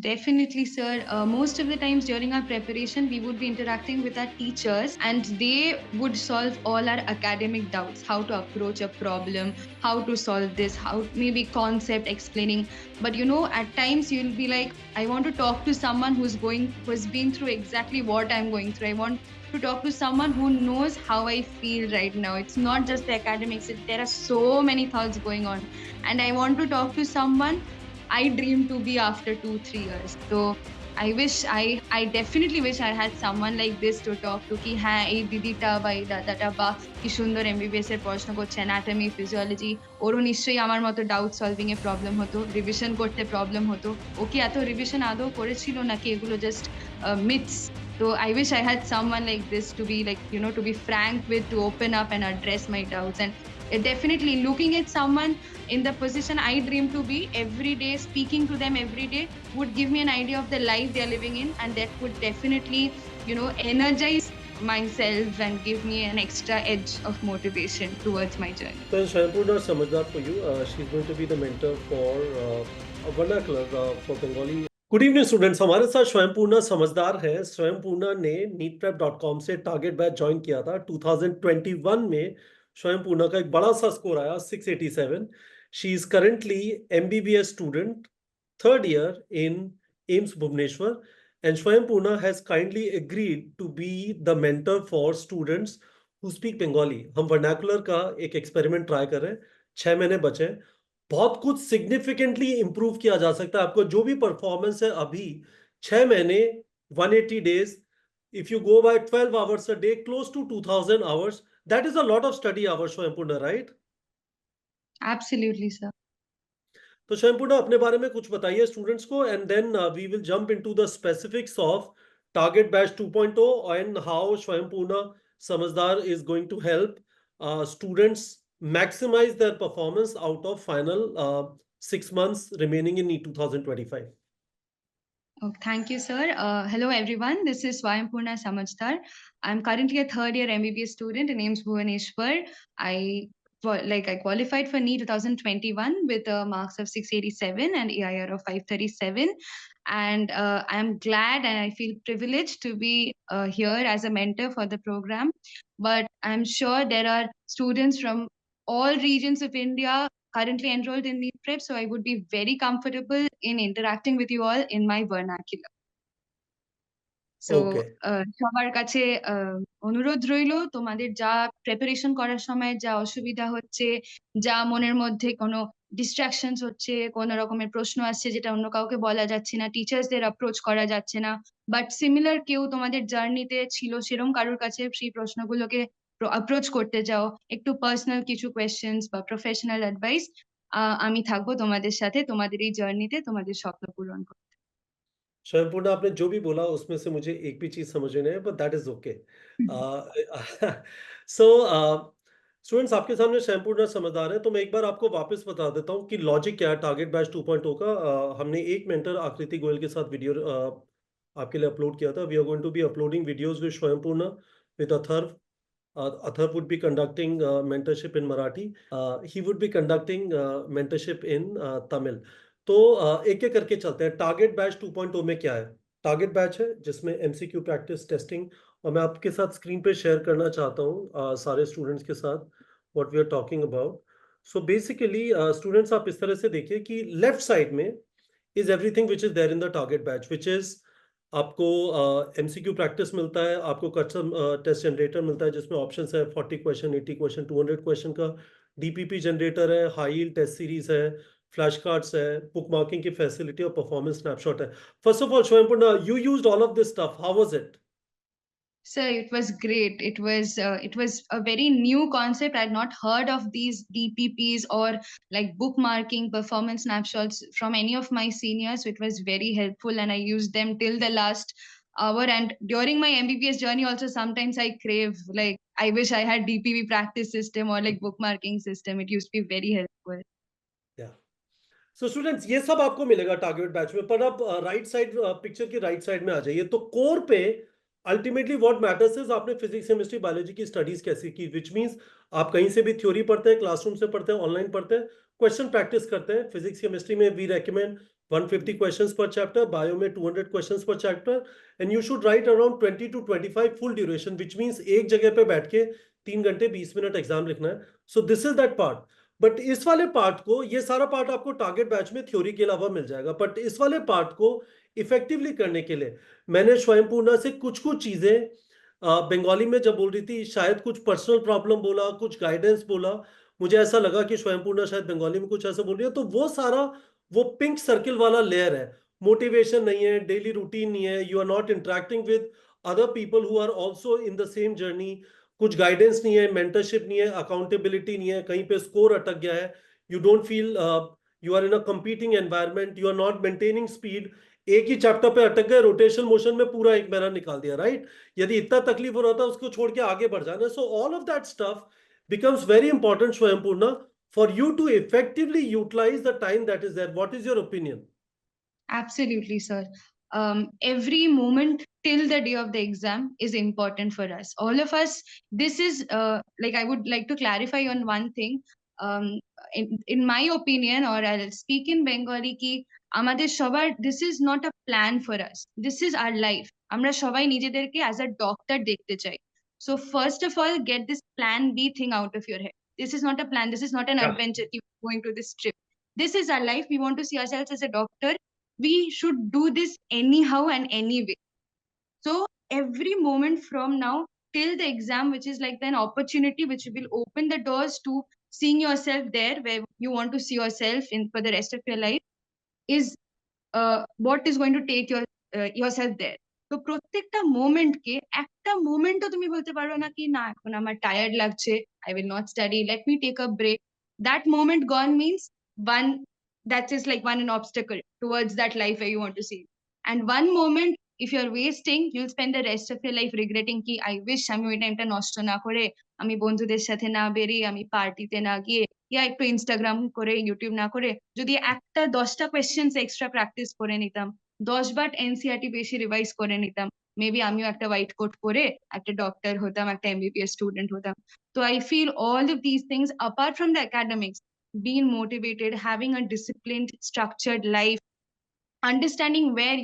Definitely, sir. Most of the times during our preparation, we would be interacting with our teachers and they would solve all our academic doubts, how to approach a problem, how to solve this, how maybe concept explaining. But at times you'll be like, I want to talk to someone who's been through exactly what I'm going through. I want to talk to someone who knows how I feel right now. It's not just the academics, there are so many thoughts going on. And I want to talk to someone I dream to be after 2-3 years. So I definitely wish I had someone like this to talk to ki হ্যাঁ এই দিদিটা বা এই দাদাটা বা কি সুন্দর MBBS এর পড়াশোনা করছে অ্যানাটমি ফিজিওলজি ওরও নিশ্চয়ই আমার মতো ডাউট সলভিং এ প্রবলেম হতো রিভিশন করতে প্রবলেম হতো ও কি এত রিভিশন আদৌ করেছিল নাকি এগুলো just myths so I wish I had someone like this to be like to be frank with, to open up and address my doubts. And definitely looking at someone in the position I dream to be every day, speaking to them every day would give me an idea of the life they're living in, and that would definitely energize myself and give me an extra edge of motivation towards my journey. So Swayampurna Samajhdar for you, she's going to be the mentor for vernacular for Bengali. Good evening students, हमारे साथ स्वयंपूर्णा समझदार है। स्वयंपूर्णा ने NEETprep.com से target batch join किया था 2021 में। स्वयंपूर्णा का एक बड़ा सा स्कोर आया 687। She is currently MBBS student, third year in AIIMS Bhubaneswar, and Swayampurna has kindly agreed to be the mentor for students who speak Bengali. हम vernacular का एक एक्सपेरिमेंट ट्राई कर रहे हैं, 6 महीने बचे हैं। बहुत कुछ सिग्निफिकेंटली इंप्रूव किया जा सकता है। आपको जो भी परफॉर्मेंस है अभी 6 महीने 180 days, if you go by 12 hours a day, close to 2000 hours, that is a lot of study hours, Swayampurna, right? Absolutely, sir. तो स्वयंपूर्णा, अपने बारे में कुछ बताइए स्टूडेंट्स को, and then we will jump into the specifics of target batch 2.0 and how Swayampurna समझदार is going to help students maximize their performance out of final 6 months remaining in 2025. Oh, thank you, sir. Hello, everyone. This is Swayampurna Samajdar. I'm currently a third year MBBS student in AIIMS Bhubaneswar. I qualified for NEET 2021 with marks of 687 and AIR of 537. And I'm glad and I feel privileged to be here as a mentor for the program. But I'm sure there are students from all regions of India currently enrolled in NEETprep, so I would be very comfortable in interacting with you all in my vernacular. So Okay. সবার কাছে অনুরোধ রইলো, তোমাদের যা preparation করার সময় যা অসুবিধা হচ্ছে, যা মনের মধ্যে কোনো ডিস্ট্রাকশনস হচ্ছে, কোনো রকমের প্রশ্ন আসছে যেটা অন্য কাউকে বলা যাচ্ছে না, টিচার্সদের অ্যাপ্রোচ করা যাচ্ছে না, বাট সিমিলার কেউ তোমাদের জার্নিতে ছিল, সেরকম কারোর কাছে সেই প্রশ্নগুলোকে অ্যাপ্রোচ করতে চাও, একটু পার্সোনাল কিছু কোয়েশ্চেন্স বা প্রফেশনাল অ্যাডভাইস, আমি থাকবো তোমাদের সাথে তোমাদের এই জার্নিতে তোমাদের স্বপ্ন পূরণ করতে। स्वयंपूर्णा, आपने जो भी बोला उसमें से मुझे एक भी चीज समझ में नहीं है, but that is okay. So students, आपके सामने स्वयंपूर्णा समझदार है, तो मैं एक बार आपको वापस बता देता हूँ कि लॉजिक क्या है टारगेट बैच 2.0 का। हमने एक मेंटर आकृति गोयल के साथ वीडियो आपके लिए अपलोड किया था। We are going to be uploading videos with Swayampurna, with Atharva. Athar would be conducting mentorship in Marathi. He would be conducting mentorship in Tamil. तो एक एक करके चलते हैं। टारगेट बैच 2.0 में क्या है? टारगेट बैच है जिसमें MCQ प्रैक्टिस टेस्टिंग, और मैं आपके साथ स्क्रीन पे शेयर करना चाहता हूँ सारे स्टूडेंट्स के साथ what we are talking about. So basically students, आप इस तरह से देखिए कि लेफ्ट साइड में is everything which is there in the target batch, which is आपको MCQ प्रैक्टिस मिलता है, आपको कस्टम टेस्ट जनरेटर मिलता है जिसमें ऑप्शंस है 40 क्वेश्चन, 80 क्वेश्चन, 200 क्वेश्चन का। DPP जनरेटर है, हाई यील्ड टेस्ट सीरीज है, फ्लैश कार्ड्स है, बुक मार्किंग की फैसिलिटी और परफॉर्मेंस स्नैपशॉट है। First of all Swayampurna, you used all of this stuff, how was it? Sir, it was great. It was a very new concept. I'd not heard of these DPPs or like bookmarking performance snapshots from any of my seniors. So it was very helpful, and I used them till the last hour. And during my MBBS journey, also sometimes I crave like I wish I had DPP practice system or like bookmarking system. It used to be very helpful. या so students, ये सब आपको मिलेगा target batch में, पर आप right side picture की right side में आ जाइए। तो कोर पे अल्टीमेटली व्हाट मैटर्स इज आपने फिजिक्स, केमिस्ट्री, बायोलॉजी की स्टडीज कैसे की, विच मींस आप कहीं से भी थ्योरी पढ़ते हैं, क्लासरूम से पढ़ते हैं, ऑनलाइन पढ़ते हैं, क्वेश्चन प्रैक्टिस करते हैं। फिजिक्स केमिस्ट्री में we recommend 150 questions per chapter, bio में 200 questions per chapter, and you should write around 20 to 25 full duration, which means एक जगह पे बैठ के 3 घंटे 20 मिनट एग्जाम लिखना है. So this is that part. But इस वाले पार्ट को, ये सारा पार्ट आपको टारगेट बैच में थ्योरी के अलावा मिल जाएगा, बट इस वाले पार्ट को इफेक्टिवली करने के लिए मैंने स्वयंपूर्णा से कुछ कुछ चीजें बंगाली में जब बोल रही थी, शायद कुछ पर्सनल प्रॉब्लम बोला, कुछ गाइडेंस बोला, मुझे ऐसा लगा कि स्वयंपूर्णा शायद बंगाली में कुछ ऐसा बोल रही है, तो वो सारा वो पिंक सर्किल वाला लेयर है. मोटिवेशन नहीं है, डेली रूटीन नहीं है, you are not interacting with other people who are also in the same journey, कुछ गाइडेंस नहीं है, मेंटरशिप नहीं है, अकाउंटेबिलिटी नहीं है, कहीं पे स्कोर अटक गया है, you don't feel you are in a competing environment, you are not maintaining speed, एक ही चैप्टर पे अटक गए, रोटेशन मोशन में पूरा एक महीना निकाल दिया, राइट? यदि इतना तकलीफ हो रहा था उसको छोड़ के आगे बढ़ जाना. So all of that stuff becomes very important, Swayampurna, for you to effectively utilize the time that is there. What is your opinion? Absolutely, sir. Every moment till the day of the exam is important for us. All of us, this is like, I would like to clarify on one thing. In my opinion, or I'll speak in Bengali, ki আমাদের সবার, this is not a plan for us. This is our life. আমরা সবাই নিজেদেরকে as a doctor দেখতে চাই. So first of all, get this plan B thing out of your head. This is not a plan. This is not an adventure. Keep going to this trip. This is our life. We want to see ourselves as a doctor. We should do this anyhow and anyway. So every moment from now till the exam, which is like an opportunity which will open the doors to seeing yourself there where you want to see yourself in for the rest of your life, is what is going to take yourself there. তো প্রত্যেকটা মোমেন্টকে, একটা মোমেন্টও তুমি বলতে পারো না কি না এখন আমার টায়ার্ড লাগছে, I will not study, let me take a break. That moment gone means one, that is like one an obstacle towards that life where you want to see. And one moment if you're wasting, you'll spend the rest of your life regretting ki I wish আমি ওই টাইমটা নষ্ট না করে, আমি বন্ধুদের সাথে না বেরিয়ে, আমি পার্টিতে না গিয়ে, ইয়া একটু ইনস্টাগ্রাম করে, ইউটিউব না করে, যদি একটা 10টা কোয়েশ্চেন্স এক্সট্রা প্র্যাকটিস করে নিতাম, 10বার এনসিইআরটি বেশি রিভাইজ করে নিতাম, মেবি আমিও একটা হোয়াইট কোট পরে একটা ডক্টর হতাম, একটা এমবিবিএস স্টুডেন্ট হতাম. তো I feel all of these things apart from the academics, being motivated, having a disciplined structured life, understanding where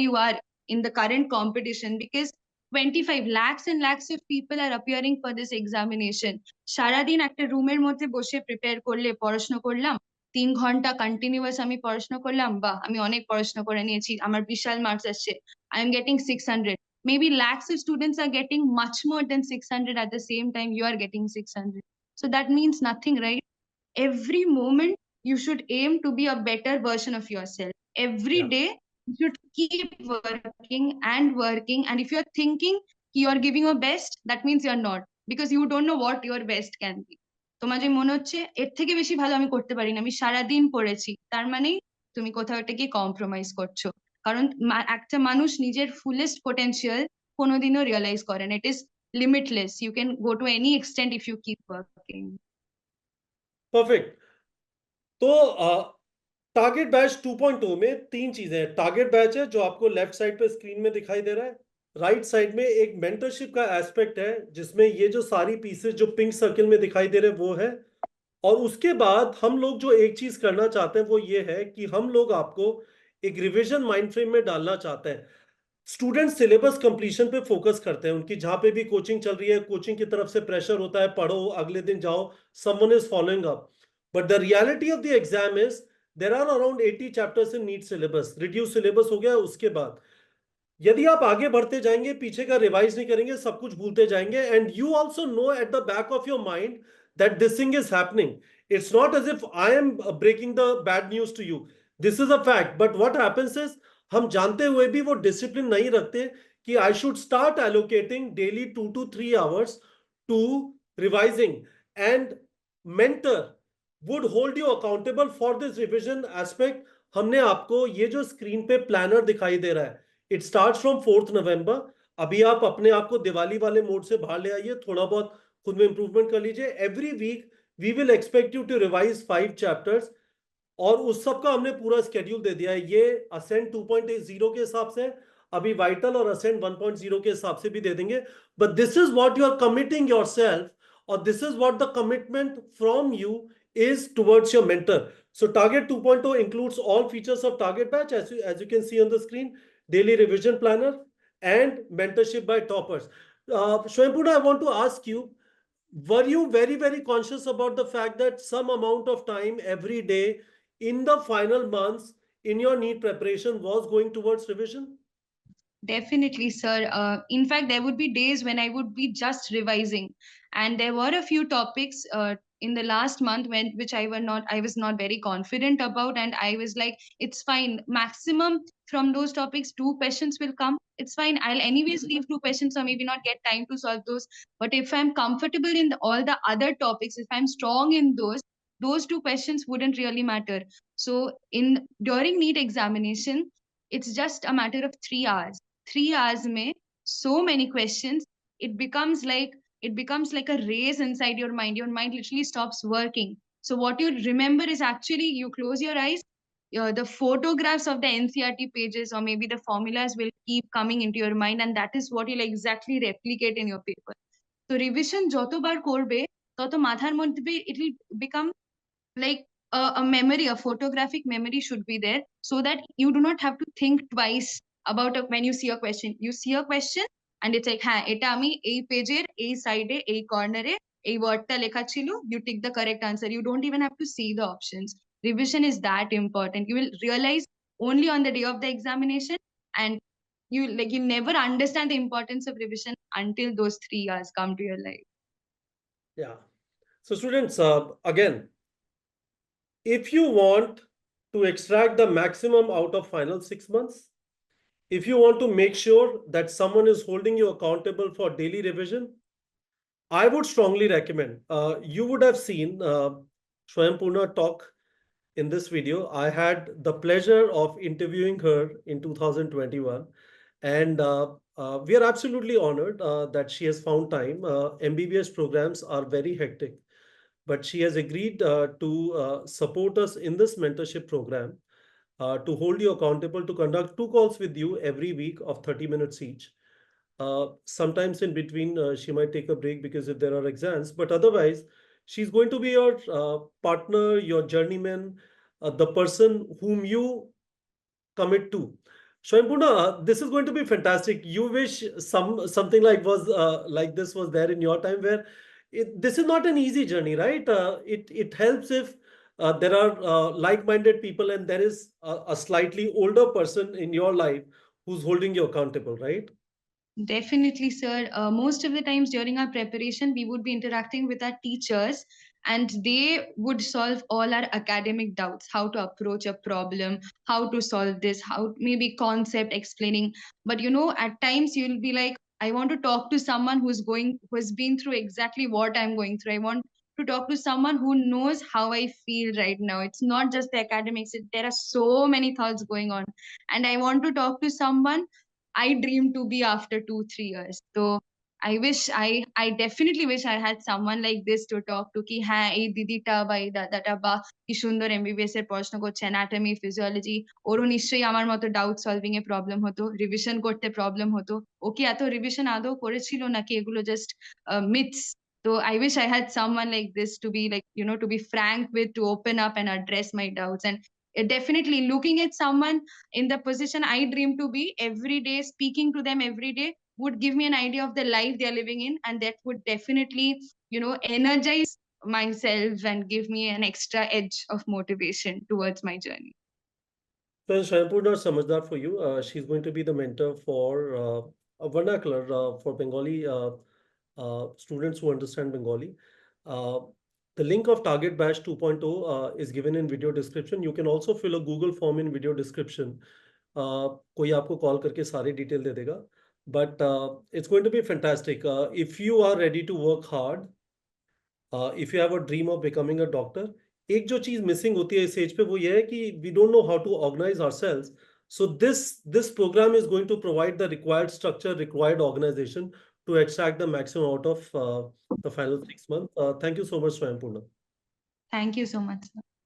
you are in the current competition, because 25 lakhs and lakhs of people are appearing for this examination. সারাদিন একটা রুমের মধ্যে বসে prepare করলে, পড়াশোনা করলাম 3 ঘন্টা continuous আমি পড়াশোনা করলাম, বাহ আমি অনেক পড়াশোনা করে নিয়েছি, আমার বিশাল মার্কস আসছে, I am getting 600. Maybe lakhs of students are getting much more than 600, at the same time you are getting 600. So that means nothing, right? Every moment you should aim to be a better version of yourself. Every Yeah. day you should keep working and working, and if you're thinking you're giving your best, that means you're not, because you don't know what your best can be. তোমার যে মনে হচ্ছে এর থেকে বেশি ভালো আমি করতে পারি না, আমি সারাদিন পড়েছি, তার মানে তুমি কোথাও একটা গিয়ে কম্প্রোমাইজ করছো. কারণ একটা মানুষ নিজের ফুলেস্ট পোটেনশিয়াল কোনোদিনও রিয়েলাইজ করে না. It is limitless. You can go to any extent if you keep working. Perfect. तो टारगेट बैच 2.0 में 3 चीजें हैं. टारगेट बैच है जो आपको लेफ्ट साइड पे स्क्रीन में दिखाई दे रहा है. राइट साइड में एक मेंटरशिप का एस्पेक्ट है जिसमें ये जो सारी पीसेस जो पिंक सर्किल में दिखाई दे रहे हैं वो है. और उसके बाद हम लोग जो एक चीज करना चाहते हैं वो ये है कि हम लोग आपको एक रिवीजन माइंड फ्रेम में डालना चाहते हैं. स्टूडेंट सिलेबस कंप्लीशन पे फोकस करते हैं. उनकी जहां पे भी कोचिंग चल रही है, कोचिंग की तरफ से प्रेशर होता है, पढ़ो अगले दिन जाओ, someone is following up. But the reality of the exam is there are around 80 chapters in NEET syllabus. Reduce syllabus हो गया. उसके बाद यदि आप आगे बढ़ते जाएंगे, पीछे का रिवाइज नहीं करेंगे, सब कुछ भूलते जाएंगे. And you also know at the back of your mind that this thing is happening. It's not as if I am breaking the bad news to you. This is a fact. But what happens is हम जानते हुए भी वो discipline नहीं रखते कि I should start allocating daily 2 to 3 hours to revising. And mentor would hold you accountable for this revision aspect. हमने आपको ये जो स्क्रीन पे प्लानर दिखाई दे रहा है, it start from 4th November. अभी आप अपने आप को दिवाली वाले मोड से बाहर ले आइए, थोड़ा बहुत खुद में इंप्रूवमेंट कर लीजिए. Every week we will expect you to revise 5 chapters. और उस सब का हमने पूरा स्केड्यूल दे दिया है. ये असेंट 2.0 के हिसाब से, अभी वाइटल और असेंट 1.0 के हिसाब से भी दे देंगे. But this is what you are committing yourself, और this is what the commitment from you is towards your mentor. So Target 2.0 includes all features of Target Batch, as you can see on the screen: daily revision planner and mentorship by toppers. Swayampurna, I want to ask you, were you very, very conscious about the fact that some amount of time every day in the final months in your NEET preparation was going towards revision? Definitely, sir. In fact, there would be days when I would be just revising, and there were a few topics in the last month which I was not very confident about, and I was like, it's fine. Maximum from those topics, two questions will come. It's fine. I'll anyways leave two questions or maybe not get time to solve those. But if I'm comfortable in all the other topics, if I'm strong in those two questions wouldn't really matter. So in during NEET examination, it's just a matter of 3 hours. 3 hours में so many questions. It becomes like a race inside your mind literally stops working. So what you remember is actually you close your eyes, the photographs of the NCERT pages or maybe the formulas will keep coming into your mind, and that is what you'll exactly replicate in your paper. So revision যতবার করবে তত মাথার মধ্যে it will become like a memory, a photographic memory should be there, so that you do not have to think twice about when you see a question. You see a question and it's like, হ্যাঁ এটা আমি এই পেজের এই সাইডে এই কর্নারে এই ওয়ার্ডটা লেখা ছিল, you tick the correct answer. You don't even have to see the options. Revision is that important. You will realize only on the day of the examination, and you never understand the importance of revision until those 3 hours come to your life. Yeah. So students, again, if you want to extract the maximum out of final 6 months, if you want to make sure that someone is holding you accountable for daily revision, I would strongly recommend. You would have seen Swayampurna talk in this video. I had the pleasure of interviewing her in 2021, and we are absolutely honored that she has found time. MBBS programs are very hectic, but she has agreed to support us in this mentorship program, to hold you accountable, to conduct 2 calls with you every week of 30 minutes each. Sometimes in between, she might take a break because if there are exams, but otherwise, she's going to be your partner, your journeyman, the person whom you commit to. Swayampurna, this is going to be fantastic. You wish something like this was there in your time, where this is not an easy journey, right? It helps if there are like-minded people and there is a slightly older person in your life who's holding you accountable, right? Definitely, sir. Most of the times during our preparation, we would be interacting with our teachers, and they would solve all our academic doubts: how to approach a problem, how to solve this, how maybe concept explaining. But at times you'll be like, I want to talk to someone who has been through exactly what I'm going through. I want to talk to someone who knows how I feel right now. It's not just the academics, there are so many thoughts going on. And I want to talk to someone I dream to be after 2-3 years. So I definitely wish I had someone like this to talk to. Ki হ্যাঁ এই দিদিটা বা এই দাদাটা বা কি সুন্দর MBBS এর পড়াশোনা করছে, অ্যানাটমি ফিজিওলজি, ওরও নিশ্চয়ই আমার মতো ডাউট সলভিং এ প্রবলেম হতো, রিভিশন করতে প্রবলেম হতো। ও কি এত রিভিশন আদৌ করেছিল নাকি এগুলো just myths? So I wish I had someone like this to be like, to be frank with, to open up and address my doubts. And definitely looking at someone in the position I dream to be every day, speaking to them every day would give me an idea of the life they are living in, and that would definitely, energize myself and give me an extra edge of motivation towards my journey. So Shampoo Samajhdar for you. She's going to be the mentor for a vernacular for Bengali students who understand Bengali. Uh, the link of Target Batch 2.0 is given in video description. You can also fill a Google form in video description. कोई आपको call करके सारी detail दे देगा. But it's going to be fantastic. If you are ready to work hard, if you have a dream of becoming a doctor, एक जो चीज missing होती है इस एज पे वो ये है कि we don't know how to organise ourselves. So this program is going to provide the required structure, required organization to extract the maximum out of the final 6 months. Thank you so much, Swayampurna. Thank you so much, sir.